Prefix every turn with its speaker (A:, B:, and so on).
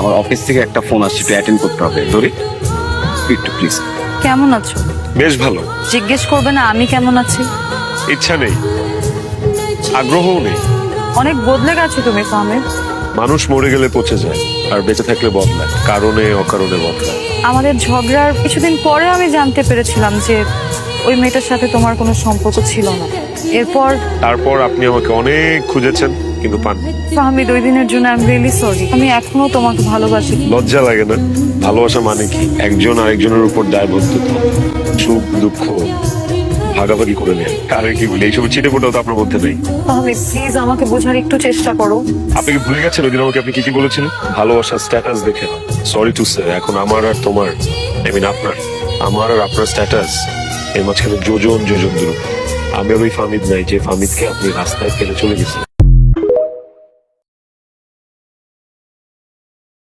A: আমার অফিস থেকে একটা ফোন আসছে, একটু অ্যাটেন্ড করতে হবে। ধরি একটু প্লিজ।
B: কেমন আছো?
C: বেশ ভালো।
B: জিজ্ঞেস করবে না আমি কেমন আছি?
C: ইচ্ছা নেই, আগ্রহও নেই।
B: অনেক বদলে গেছো তুমি ফাহমিদ।
C: মানুষ মরে গেলে পচে যায়, আর বেঁচে থাকলে বদলায়, কারণে অকারণে বদলায়।
B: আমাদের ঝগড়ার কিছুদিন পরে আমি জানতে পেরেছিলাম যে ওই মেয়েটার সাথে তোমার কোনো সম্পর্ক ছিল না। এরপর
C: তারপর আপনি আমাকে অনেক খুঁজেছেন কিন্তু পান।
B: ফাহমিদ, ওই দিনের জন্য আই এম রিয়েলি সরি। আমি এখনো তোমাকে ভালোবাসি।
C: লজ্জা লাগে না? ভালোবাসা মানে কি একজন আরেকজনের উপর দায়বদ্ধতা, সুখ দুঃখ ভাগাভাগি করে নেয়। আরে কি বলি, এইসব ছিটে ফোটাও তো আপনার মধ্যে নেই।
B: ফাহমিদ প্লিজ আমাকে বোঝার একটু চেষ্টা করো।
C: আপনি কি ভুলে গেছেন ওই দিন আমাকে আপনি কি কি বলেছিলেন? ভালোবাসার স্ট্যাটাস দেখে সরি টু সে, এখন আমার আর তোমার, আই মিন আমার আর আপনার স্ট্যাটাস এর মাঝখানে যোজন যোজন দূর। আমি আর ওই ফাহমিদ নাই যে ফাহমিদকে আপনি রাস্তায় ফেলে চলে গেছেন।